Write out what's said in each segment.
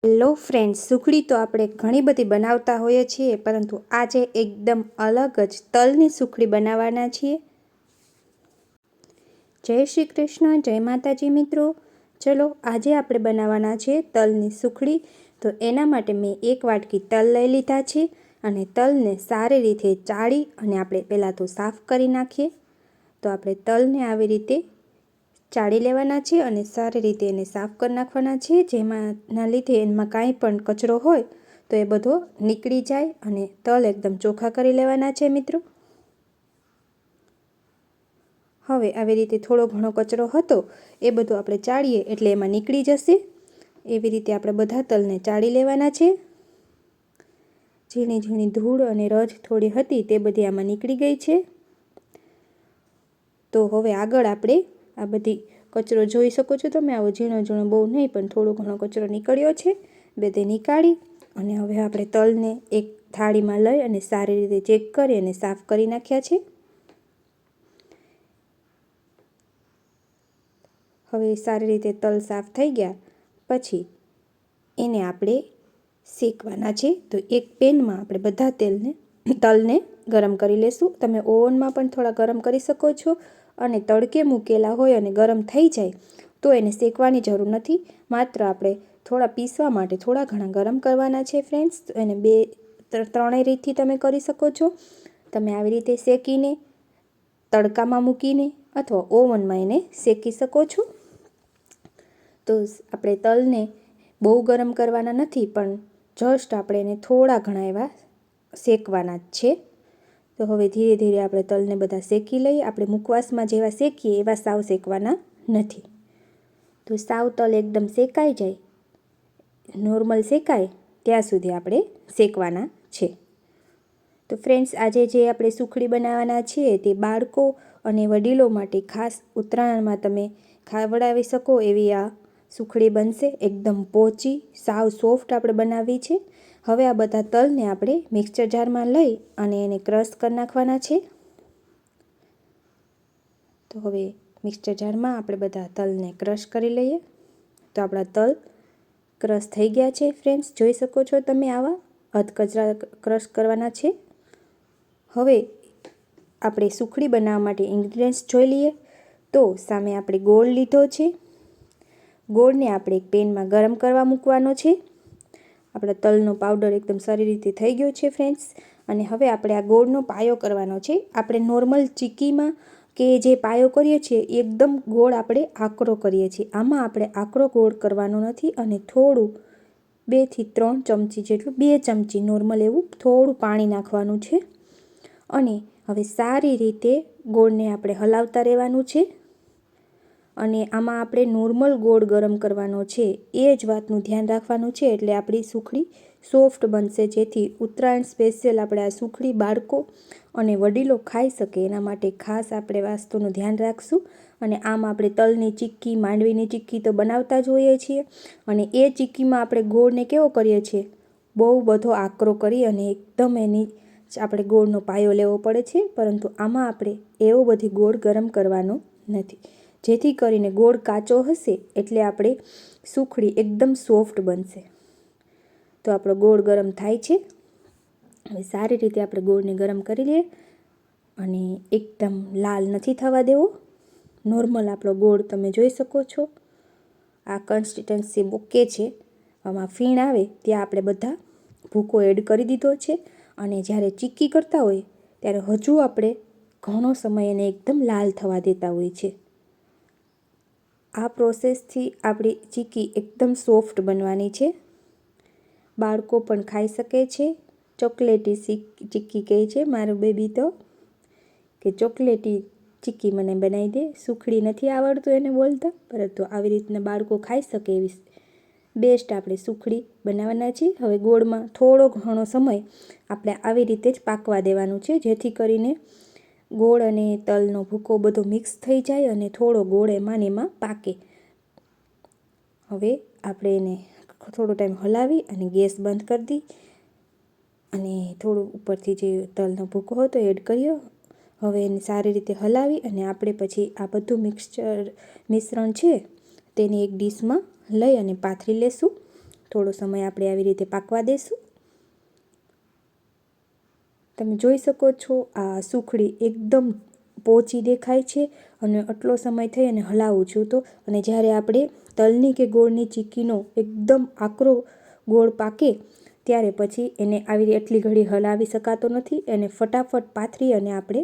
Hello friends, સુખડી તો આપણે ઘણી બધી બનાવતા હોઈએ છીએ, પરંતુ આજે એકદમ અલગ જ તલની સુખડી બનાવવાના છીએ। જય શ્રી કૃષ્ણ, જય માતાજી મિત્રો। ચલો આજે આપણે બનાવવાના છે તલની સુખડી। તો એના માટે મેં એક વાટકી તલ લઈ લીધા છે અને તલને સારી રીતે ચાળી અને આપણે પહેલાં તો સાફ કરી નાખીએ। તો આપણે તલને આવી રીતે ચાળી લેવાના છે અને સારી રીતે એને સાફ કરી નાખવાના છે, જેમાંના લીધે એમાં કાંઈ પણ કચરો હોય તો એ બધો નીકળી જાય અને તલ એકદમ ચોખ્ખા કરી લેવાના છે મિત્રો। હવે આવી રીતે થોડો ઘણો કચરો હતો એ બધો આપણે ચાળીએ એટલે એમાં નીકળી જશે। એવી રીતે આપણે બધા તલને ચાળી લેવાના છે। ઝીણી ઝીણી ધૂળ અને રજ થોડી હતી તે બધી આમાં નીકળી ગઈ છે। તો હવે આગળ આપણે આ બધી કચરો જોઈ શકો છો તમે, આવો ઝીણો ઝીણો બહુ નહીં પણ થોડો ઘણો કચરો નીકળ્યો છે, બધે નીકાળી અને હવે આપણે તલને એક થાળીમાં લઈ અને સારી રીતે ચેક કરી અને સાફ કરી નાખ્યા છે। હવે સારી રીતે તલ સાફ થઈ ગયા પછી એને આપણે શેકવાના છે। તો એક પેનમાં આપણે બધા તલને ગરમ કરી લેશું। તમે ઓવનમાં પણ થોડા ગરમ કરી શકો છો અને તડકે મૂકેલા હોય અને ગરમ થઈ જાય તો એને શેકવાની જરૂર નથી, માત્ર આપણે થોડા પીસવા માટે થોડા ઘણા ગરમ કરવાના છે ફ્રેન્ડ્સ। તો એને ત્રણેય રીતથી તમે કરી શકો છો। તમે આવી રીતે શેકીને, તડકામાં મૂકીને અથવા ઓવનમાં એને શેકી શકો છો। તો આપણે તલને બહુ ગરમ કરવાના નથી, પણ જસ્ટ આપણે એને થોડા ઘણા એવા શેકવાના જ છે। તો હવે ધીરે ધીરે આપણે તલને બધા શેકી લઈએ। આપણે મુખવાસમાં જેવા શેકીએ એવા સાવ શેકવાના નથી। તો સાવ તલ એકદમ શેકાઈ જાય, નોર્મલ શેકાય ત્યાં સુધી આપણે શેકવાના છે। તો ફ્રેન્ડ્સ, આજે જે આપણે સુખડી બનાવવાના છીએ તે બાળકો અને વડીલો માટે ખાસ ઉત્તરાયણમાં તમે ખવડાવી શકો એવી આ સુખડી બનશે। એકદમ પોચી, સાવ સોફ્ટ આપણે બનાવવી છે। હવે આ બધા તલને આપણે મિક્સર જારમાં લઈ અને એને ક્રશ કરી નાખવાના છે। તો હવે મિક્સર જારમાં આપણે બધા તલને ક્રશ કરી લઈએ। તો આપણા તલ ક્રશ થઈ ગયા છે ફ્રેન્ડ્સ, જોઈ શકો છો તમે, આવા અધકચરા ક્રશ કરવાના છે। હવે આપણે સુખડી બનાવવા માટે ઇન્ગ્રીડિયન્ટ્સ જોઈ લઈએ। તો સામે આપણે ગોળ લીધો છે। ગોળને આપણે એક પેનમાં ગરમ કરવા મૂકવાનો છે। આપણા તલનો પાવડર એકદમ સારી રીતે થઈ ગયો છે ફ્રેન્ડ્સ। અને હવે આપણે આ ગોળનો પાયો કરવાનો છે। આપણે નોર્મલ ચીક્કીમાં કે જે પાયો કરીએ છીએ એકદમ ગોળ આપણે આકરો કરીએ છીએ, આમાં આપણે આકરો ગોળ કરવાનો નથી અને થોડું 2 થી 3 ચમચી જેટલું, 2 ચમચી નોર્મલ એવું થોડું પાણી નાખવાનું છે। અને હવે સારી રીતે ગોળને આપણે હલાવતા રહેવાનું છે। અને આમાં આપણે નોર્મલ ગોળ ગરમ કરવાનો છે, એ જ વાતનું ધ્યાન રાખવાનું છે, એટલે આપણી સુખડી સોફ્ટ બનશે। જેથી ઉત્તરાયણ સ્પેશિયલ આપણે આ સુખડી બાળકો અને વડીલો ખાઈ શકે એના માટે ખાસ આપણે વાસ્તુનું ધ્યાન રાખશું। અને આમ આપણે તલની ચીક્કી, માંડવીની ચીક્કી તો બનાવતા જ હોઈએ છીએ અને એ ચીક્કીમાં આપણે ગોળને કેવો કરીએ છીએ, બહુ બધો આકરો કરી અને એકદમ એની આપણે ગોળનો પાયો લેવો પડે છે, પરંતુ આમાં આપણે એવો બધી ગોળ ગરમ કરવાનો નથી, જેથી કરીને ગોળ કાચો હશે એટલે આપણે સુખડી એકદમ સોફ્ટ બનશે। તો આપણો ગોળ ગરમ થાય છે। હવે સારી રીતે આપણે ગોળને ગરમ કરી લઈએ અને એકદમ લાલ નથી થવા દેવો, નોર્મલ આપણો ગોળ તમે જોઈ શકો છો। આ કન્સિસ્ટન્સી ઓકે છે। આમાં ફીણ આવે ત્યાં આપણે બધા ભૂકો એડ કરી દીધો છે અને જ્યારે ચીક્કી કરતા હોય ત્યારે હજુ આપણે ઘણો સમય એને એકદમ લાલ થવા દેતા હોય છે। આ પ્રોસેસથી આપણી ચીક્કી એકદમ સોફ્ટ બનવાની છે, બાળકો પણ ખાઈ શકે છે। ચોકલેટી ચીક્કી કહે છે મારું બેબી તો, કે ચોકલેટી ચીક્કી મને બનાવી દે, સુખડી નથી આવડતું એને બોલતા, પરંતુ આવી રીતના બાળકો ખાઈ શકે એવી બેસ્ટ આપણે સુખડી બનાવવાના છીએ। હવે ગોળમાં થોડો ઘણો સમય આપણે આવી રીતે જ પાકવા દેવાનું છે, જેથી કરીને ગોળ અને તલનો ભૂકો બધો મિક્સ થઈ જાય અને થોડો ગોળ એમાં ને એમાં પાકે। હવે આપણે એને થોડો ટાઈમ હલાવી અને ગેસ બંધ કરી દી અને થોડું ઉપરથી જે તલનો ભૂકો હતો એડ કર્યો। હવે એને સારી રીતે હલાવી અને આપણે પછી આ બધું મિશ્રણ છે તેને એક ડીશમાં લઈ અને પાથરી લેશું। થોડો સમય આપણે આવી રીતે પાકવા દઈશું। તમે જોઈ શકો છો આ સુખડી એકદમ પોચી દેખાય છે અને આટલો સમય થઈ અને હલાવું છું તો, અને જ્યારે આપણે તલની કે ગોળની ચીક્કીનો એકદમ આકરો ગોળ પાકે ત્યારે પછી એને આવી એટલી ઘડી હલાવી શકાતો નથી, એને ફટાફટ પાથરી અને આપણે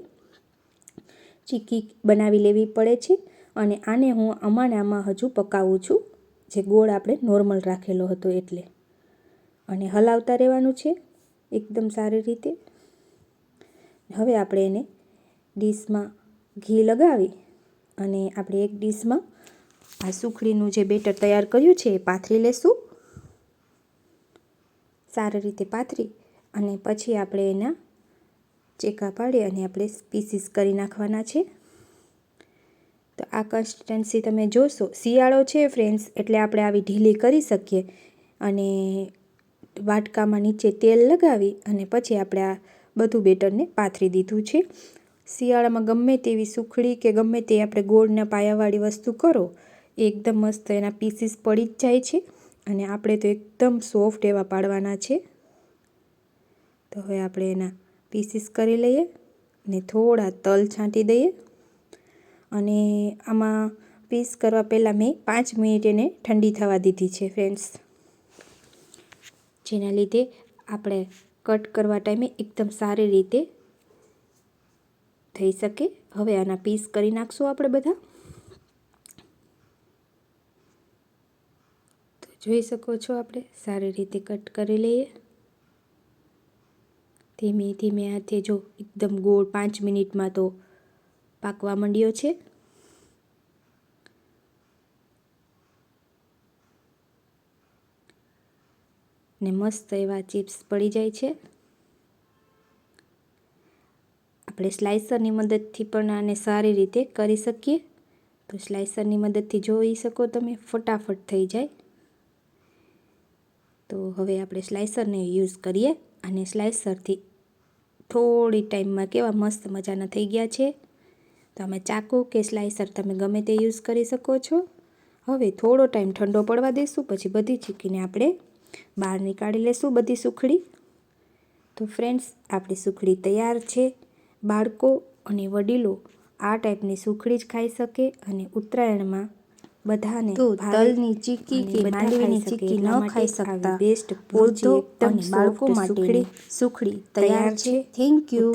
ચીક્કી બનાવી લેવી પડે છે। અને આને હું આમાં હજુ પકાવું છું, જે ગોળ આપણે નોર્મલ રાખેલો હતો એટલે, અને હલાવતા રહેવાનું છે એકદમ સારી રીતે। હવે આપણે એને ડીશમાં ઘી લગાવી અને આપણે એક ડીશમાં આ સુખડીનું જે બેટર તૈયાર કર્યું છે એ પાથરી લેશું। સારી રીતે પાથરી અને પછી આપણે એના ચેકા પાડી અને આપણે પીસીસ કરી નાખવાના છે। તો આ કન્સિસ્ટન્સી તમે જોશો, શિયાળો છે ફ્રેન્ડ્સ એટલે આપણે આવી ઢીલી કરી શકીએ, અને વાટકામાં નીચે તેલ લગાવી અને પછી આપણે આ બધું બેટરને પાથરી દીધું છે। શિયાળામાં ગમે તેવી સુખડી કે ગમે તે આપણે ગોળના પાયાવાળી વસ્તુ કરો એકદમ મસ્ત એના પીસીસ પડી જ જાય છે, અને આપણે તો એકદમ સોફ્ટ એવા પાડવાના છે। તો હવે આપણે એના પીસીસ કરી લઈએ અને થોડા તલ છાંટી દઈએ, અને આમાં પીસ કરવા પહેલાં મેં 5 મિનિટ એને ઠંડી થવા દીધી છે ફ્રેન્ડ્સ, જેના લીધે આપણે કટ કરવા ટાઈમે એકદમ સારી રીતે થઈ શકે। હવે આના પીસ કરી નાખશું આપણે બધા। તો જોઈ શકો છો આપણે સારી રીતે કટ કરી લઈએ। ધીમે ધીમે હાથે જો એકદમ ગોળ 5 મિનિટમાં તો પાકવા માંડ્યો છે। ને મસ્ત એવા ચિપ્સ પડી જાય છે। આપણે સ્લાઇસરની મદદથી પણ આને સારી રીતે કરી શકીએ, તો સ્લાઇસરની મદદથી જોઈ શકો તમે ફટાફટ થઈ જાય। તો હવે આપણે સ્લાઇસરને યુઝ કરીએ, અને સ્લાઇસરથી થોડી ટાઈમમાં કેવા મસ્ત મજાના થઈ ગયા છે। તો આમાં ચાકુ કે સ્લાઇસર તમે ગમે તે યુઝ કરી શકો છો। હવે થોડો ટાઈમ ઠંડો પડવા દઈશું, પછી બધી ચીક્કીને આપણે બહાર નીકાળી લેશું બધી સુખડી। તો ફ્રેન્ડ્સ આપણી સુખડી તૈયાર છે। બાળકો અને વડીલો આ ટાઈપની સુખડી જ ખાઈ શકે, અને ઉત્તરાયણમાં બધાને તલની ચીક્કી કે માંડવીની ચીક્કી ન ખાઈ શકતા બેસ્ટ વૃદ્ધો અને બાળકો માટેની સુખડી તૈયાર છે। Thank you.